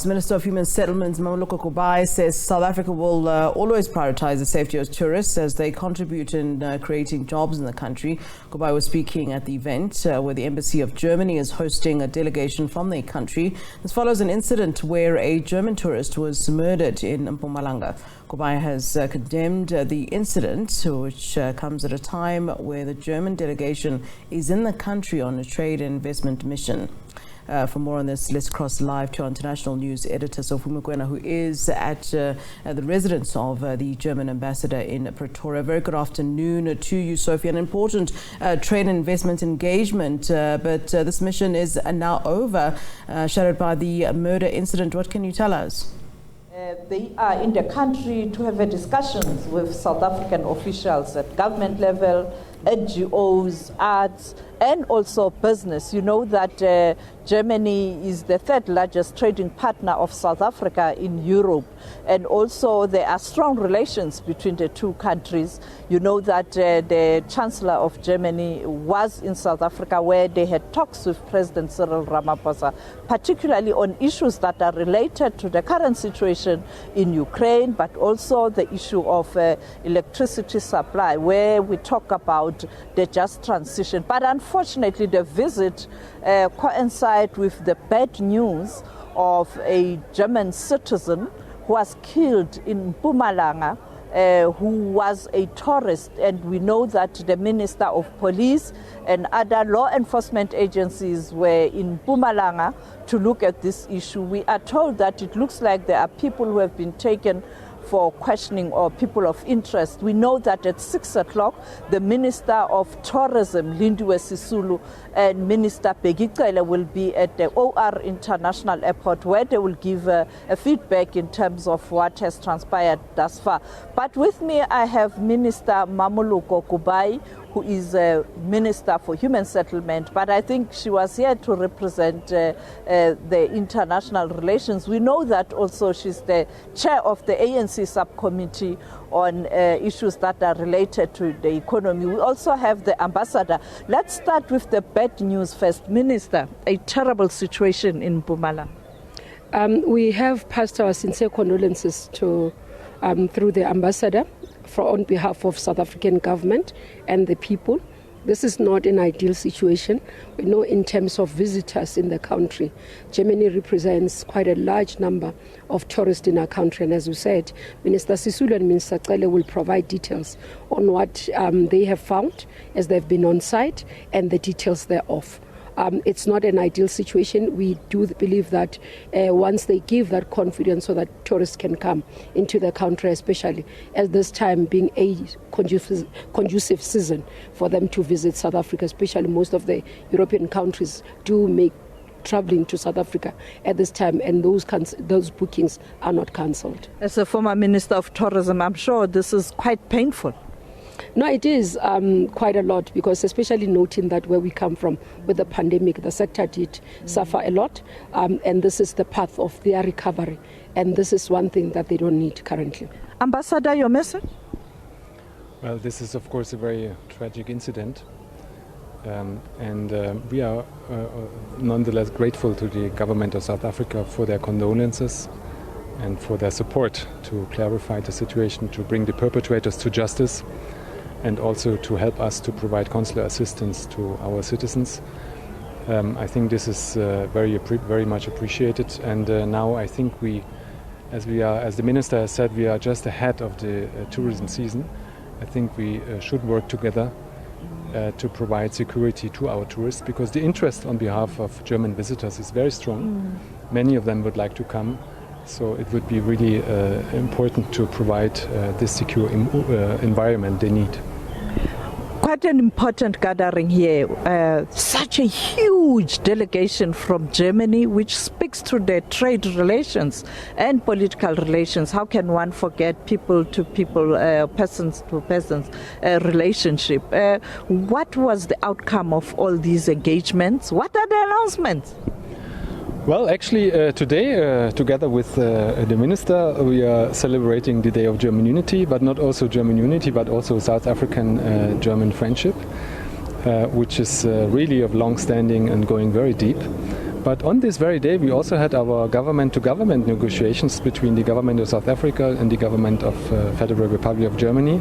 Minister of Human Settlements Mamoloko Kubayi says South Africa will always prioritise the safety of tourists as they contribute in creating jobs in the country. Kubayi was speaking at the event where the Embassy of Germany is hosting a delegation from the country. This follows an incident where a German tourist was murdered in Mpumalanga. Kubayi has condemned the incident, which comes at a time where the German delegation is in the country on a trade and investment mission. For more on this, let's cross live to our international news editor, Sophie Mokoena, who is at the residence of the German ambassador in Pretoria. Very good afternoon to you, Sophie. An important trade and investment engagement, but this mission is now over, shadowed by the murder incident. What can you tell us? They are in the country to have a discussions with South African officials at government level, NGOs, arts, and also business. You know that Germany is the third largest trading partner of South Africa in Europe, and also there are strong relations between the two countries. You know that the Chancellor of Germany was in South Africa where they had talks with President Cyril Ramaphosa, particularly on issues that are related to the current situation in Ukraine, but also the issue of electricity supply, where we talk about the just transition. But unfortunately, the visit coincides with the bad news of a German citizen who was killed in Mpumalanga, who was a tourist, and we know that the Minister of Police and other law enforcement agencies were in Mpumalanga to look at this issue. We are told that it looks like there are people who have been taken for questioning or people of interest. We know that at 6 o'clock, the Minister of Tourism, Lindiwe Sisulu, and Minister Begicele will be at the OR International Airport, where they will give a feedback in terms of what has transpired thus far. But with me, I have Minister Mamoloko Kubayi, who is a Minister for Human Settlement, but I think she was here to represent the international relations. We know that also she's the chair of the ANC subcommittee on issues that are related to the economy. We also have the ambassador. Let's start with the bad news first. Minister, a terrible situation in Mpumalanga. We have passed our sincere condolences to through the ambassador on behalf of South African government and the people. This is not an ideal situation. We know in terms of visitors in the country, Germany represents quite a large number of tourists in our country. And as we said, Minister Sisulu and Minister Cele will provide details on what they have found as they've been on site and the details thereof. It's not an ideal situation. We do believe that once they give that confidence so that tourists can come into the country, especially at this time being a conducive season for them to visit South Africa, especially most of the European countries do make traveling to South Africa at this time, and those bookings are not cancelled. As a former Minister of Tourism, I'm sure this is quite painful. No, it is quite a lot, because especially noting that where we come from with the pandemic, the sector did suffer a lot, and this is the path of their recovery, and this is one thing that they don't need currently. Ambassador, your message? Well, this is of course a very tragic incident, and we are nonetheless grateful to the government of South Africa for their condolences and for their support to clarify the situation, to bring the perpetrators to justice, and also to help us to provide consular assistance to our citizens. I think this is very much appreciated, and now I think as the Minister has said, we are just ahead of the tourism season. I think we should work together to provide security to our tourists, because the interest on behalf of German visitors is very strong. Many of them would like to come. So it would be really important to provide this secure environment they need. Quite an important gathering here. Such a huge delegation from Germany, which speaks to the trade relations and political relations. How can one forget people to people, persons to persons relationship? What was the outcome of all these engagements? What are the announcements? Well, actually, today, together with the Minister, we are celebrating the Day of German Unity, but not also German Unity, but also South African-German friendship, which is really of long standing and going very deep. But on this very day, we also had our government-to-government negotiations between the government of South Africa and the government of Federal Republic of Germany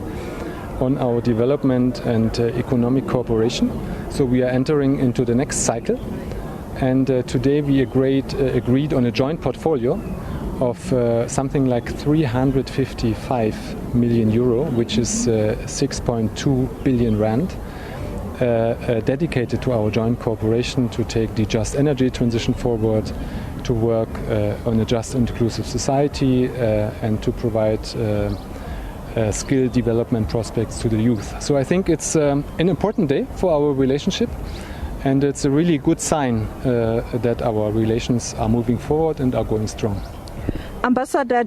on our development and economic cooperation. So we are entering into the next cycle. And today we agreed on a joint portfolio of something like 355 million euro, which is 6.2 billion rand, dedicated to our joint cooperation to take the just energy transition forward, to work on a just and inclusive society, and to provide skill development prospects to the youth. So I think it's an important day for our relationship, and it's a really good sign that our relations are moving forward and are going strong. Ambassador,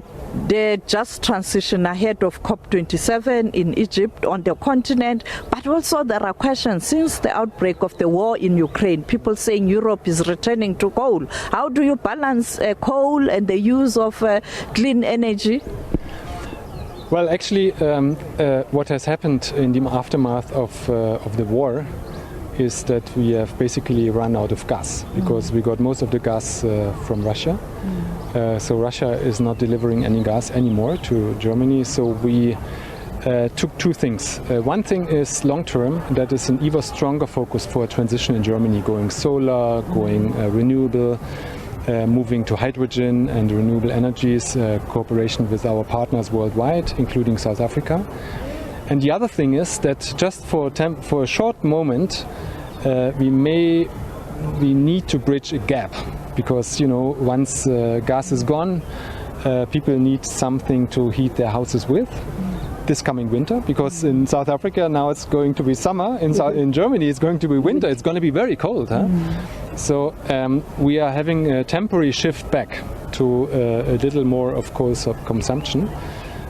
the just transition ahead of COP27 in Egypt, on the continent, but also there are questions since the outbreak of the war in Ukraine, people saying Europe is returning to coal. How do you balance coal and the use of clean energy? Well, actually, what has happened in the aftermath of the war is that we have basically run out of gas, because we got most of the gas from Russia. So Russia is not delivering any gas anymore to Germany. So we took two things. One thing is long-term, that is an even stronger focus for a transition in Germany, going solar, going renewable, moving to hydrogen and renewable energies, cooperation with our partners worldwide, including South Africa. And the other thing is that just for a short moment, we need to bridge a gap, because once gas is gone, people need something to heat their houses with this coming winter, because in South Africa now it's going to be summer, in Germany it's going to be winter, it's going to be very cold. So we are having a temporary shift back to a little more of coal consumption.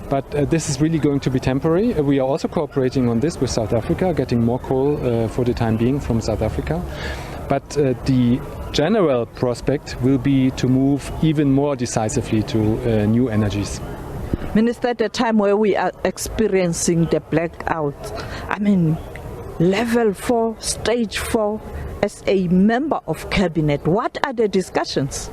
But this is really going to be temporary. We are also cooperating on this with South Africa, getting more coal for the time being from South Africa. But the general prospect will be to move even more decisively to new energies. Minister, at a time where we are experiencing the blackout, level 4, stage 4, as a member of cabinet, what are the discussions?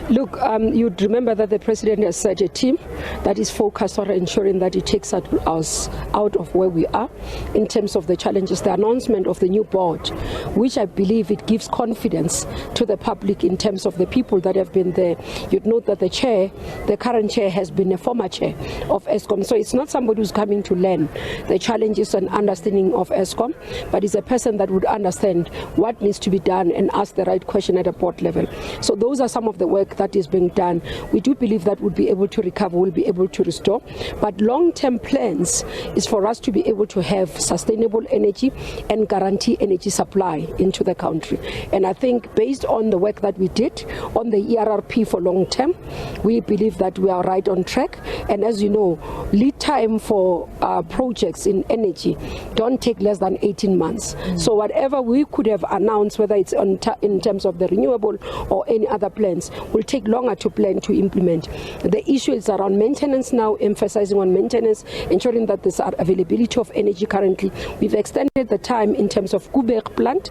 Look, you'd remember that the President has set a team that is focused on ensuring that it takes us out of where we are in terms of the challenges. The announcement of the new board, which I believe it gives confidence to the public in terms of the people that have been there. You'd note that the current chair has been a former chair of Eskom. So it's not somebody who's coming to learn the challenges and understanding of Eskom, but it's a person that would understand what needs to be done and ask the right question at a board level. So those are some of the work that is being done. We do believe that we'll be able to recover, we'll be able to restore. But long-term plans is for us to be able to have sustainable energy and guarantee energy supply into the country. And I think based on the work that we did on the ERRP for long-term, we believe that we are right on track. And as you know, lead time for projects in energy don't take less than 18 months. So whatever we could have announced, whether it's in terms of the renewable or any other plans, will take longer to plan to implement. The issue is around maintenance now, emphasizing on maintenance, ensuring that there's availability of energy currently. We've extended the time in terms of Kubayi plant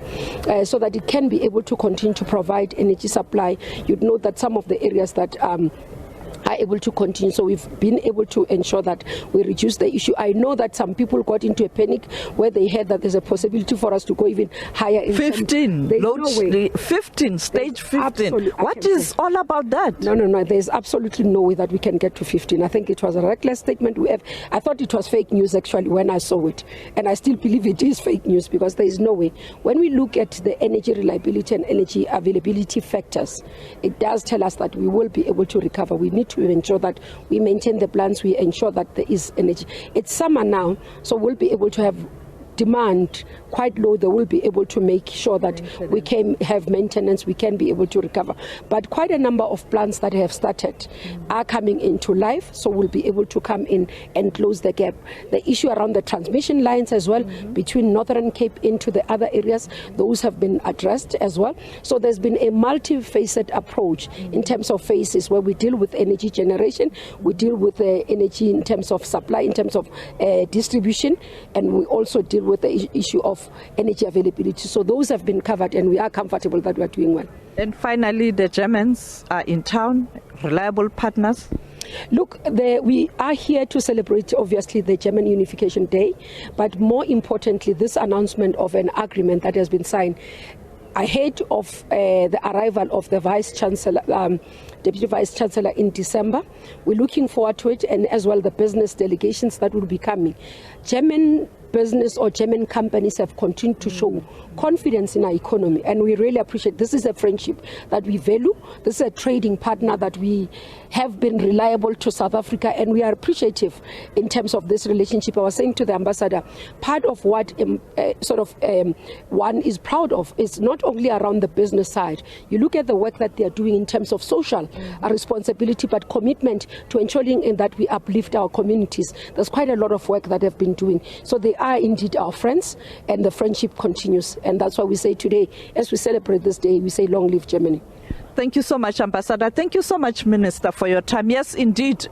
so that it can be able to continue to provide energy supply. You'd note that some of the areas that are able to continue. So we've been able to ensure that we reduce the issue. I know that some people got into a panic where they heard that there's a possibility for us to go even higher. In 15, no 15, stage 15. What is all about that? No, there's absolutely no way that we can get to 15. I think it was a reckless statement. I thought it was fake news actually when I saw it. And I still believe it is fake news, because there is no way. When we look at the energy reliability and energy availability factors, it does tell us that we will be able to recover. We need to ensure that we maintain the plans, we ensure that there is energy. It's summer now, so we'll be able to have demand quite low. They will be able to make sure that we can have maintenance, we can be able to recover. But quite a number of plants that have started are coming into life, so we'll be able to come in and close the gap. The issue around the transmission lines as well, between Northern Cape into the other areas, those have been addressed as well. So there's been a multifaceted approach in terms of phases where we deal with energy generation, we deal with energy in terms of supply, in terms of distribution, and we also deal with the issue of energy availability. So those have been covered, and we are comfortable that we are doing well. And finally, the Germans are in town, reliable partners. Look, we are here to celebrate, obviously, the German Unification Day, but more importantly, this announcement of an agreement that has been signed ahead of the arrival of the Vice Chancellor, Deputy Vice Chancellor in December. We're looking forward to it, and as well the business delegations that will be coming. German business or German companies have continued to show confidence in our economy, and we really appreciate. This is a friendship that we value. This is a trading partner that we have been reliable to South Africa, and we are appreciative in terms of this relationship. I was saying to the ambassador, part of what one is proud of is not only around the business side. You look at the work that they are doing in terms of social responsibility, but commitment to ensuring that we uplift our communities. There's quite a lot of work that they've been doing. So they are indeed our friends, and the friendship continues. And that's why we say today, as we celebrate this day, we say long live Germany. Thank you so much, Ambassador. Thank you so much, Minister, for your time. Yes, indeed,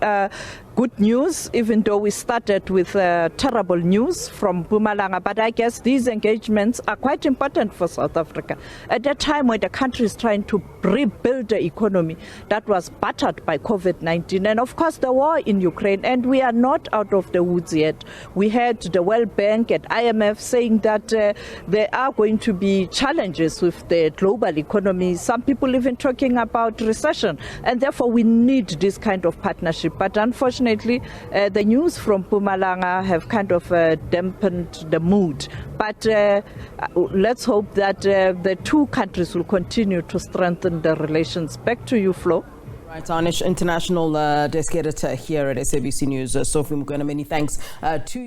good news, even though we started with terrible news from Mpumalanga. But I guess these engagements are quite important for South Africa. At a time when the country is trying to rebuild the economy that was battered by COVID-19. And of course, the war in Ukraine. And we are not out of the woods yet. We had the World Bank and IMF saying that there are going to be challenges with the global economy. Some people even talking about recession. And therefore, we need this kind of partnership. But unfortunately, the news from Mpumalanga have kind of dampened the mood. But let's hope that the two countries will continue to strengthen the relations. Back to you, Flo. Right, our international desk editor here at SABC News, Sophie Mokoena, many thanks to you.